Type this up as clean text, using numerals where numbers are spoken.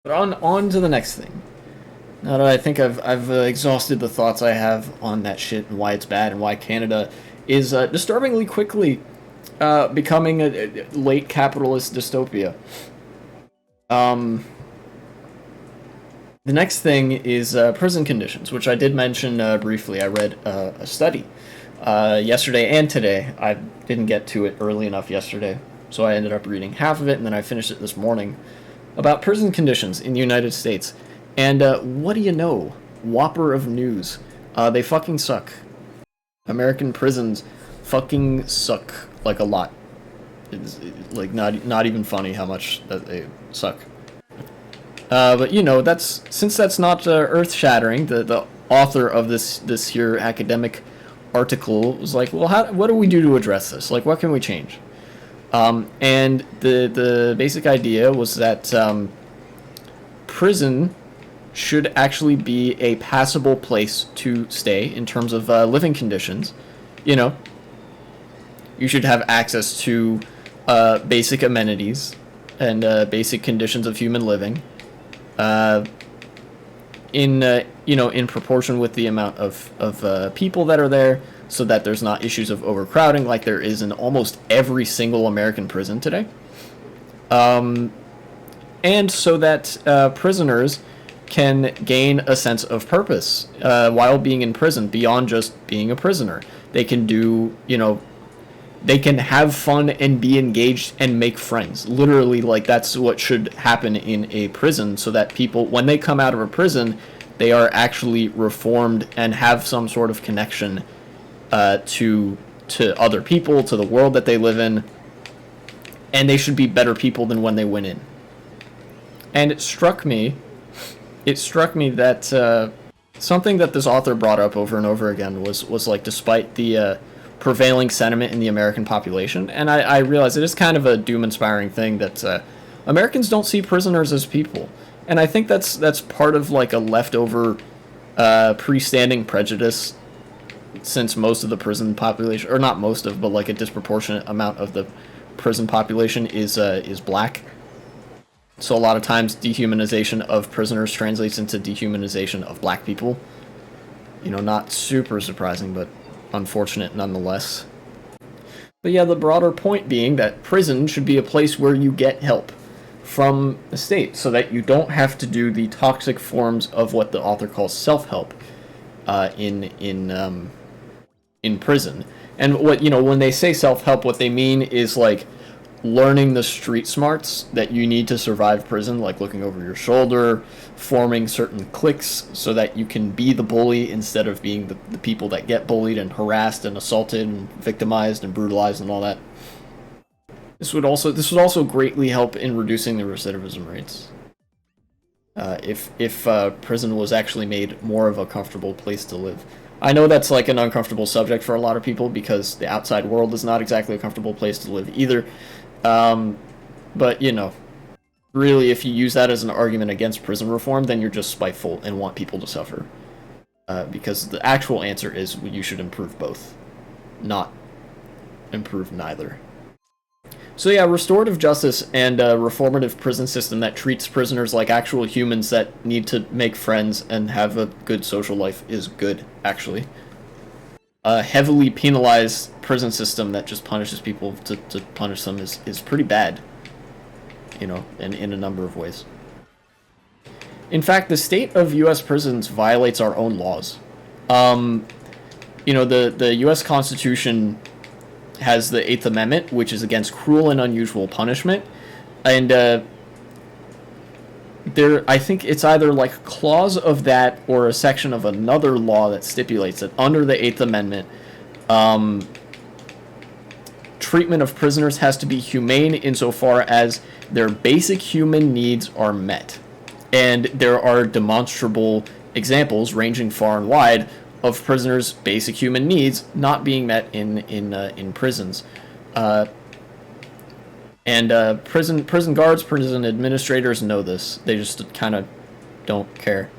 But on to the next thing. Now that I think I've exhausted the thoughts I have on that shit and why it's bad and why Canada is disturbingly quickly becoming a late capitalist dystopia. Um, the next thing is prison conditions, which I did mention briefly. I read a study yesterday and today. I didn't get to it early enough yesterday, so I ended up reading half of it and then I finished it this morning about prison conditions in the United States. And what do you know? Whopper of news. They fucking suck. American prisons fucking suck like a lot. It's like not even funny how much that they suck. But you know, that's since that's not earth shattering. The author of this here academic article was like, well, what do we do to address this? Like, what can we change? And the basic idea was that prison should actually be a passable place to stay in terms of living conditions. You know, you should have access to basic amenities and basic conditions of human living, in you know, in proportion with the amount of people that are there, so that there's not issues of overcrowding like there is in almost every single American prison today. And so that prisoners can gain a sense of purpose while being in prison beyond just being a prisoner. They can do, you know, they can have fun and be engaged and make friends. Literally, like, that's what should happen in a prison, so that people, when they come out of a prison, they are actually reformed and have some sort of connection to other people, to the world that they live in, and they should be better people than when they went in. And it struck me that something that this author brought up over and over again was like, despite the prevailing sentiment in the American population, and I realize it is kind of a doom-inspiring thing that Americans don't see prisoners as people, and I think that's part of like a leftover pre-standing prejudice, since most of the prison population, or not most of, but like a disproportionate amount of the prison population is black. So a lot of times dehumanization of prisoners translates into dehumanization of black people. You know, not super surprising, but unfortunate nonetheless. But yeah, the broader point being that prison should be a place where you get help from the state, so that you don't have to do the toxic forms of what the author calls self-help in prison. And what, you know, when they say self-help, what they mean is like learning the street smarts that you need to survive prison, like looking over your shoulder, forming certain cliques so that you can be the bully instead of being the people that get bullied and harassed and assaulted and victimized and brutalized and all that. This would also greatly help in reducing the recidivism rates. If prison was actually made more of a comfortable place to live. I know that's like an uncomfortable subject for a lot of people because the outside world is not exactly a comfortable place to live either. But, you know, really, if you use that as an argument against prison reform, then you're just spiteful and want people to suffer. Because the actual answer is you should improve both, not improve neither. So yeah, restorative justice and a reformative prison system that treats prisoners like actual humans that need to make friends and have a good social life is good, actually. A heavily penalized prison system that just punishes people to punish them is pretty bad, you know, in a number of ways. In fact, the state of U.S. prisons violates our own laws. You know, the U.S. Constitution has the Eighth Amendment, which is against cruel and unusual punishment, and there, I think it's either like a clause of that or a section of another law that stipulates that under the Eighth Amendment, treatment of prisoners has to be humane insofar as their basic human needs are met. And there are demonstrable examples ranging far and wide of prisoners' basic human needs not being met in prisons. And prison guards, prison administrators know this. They just kind of don't care.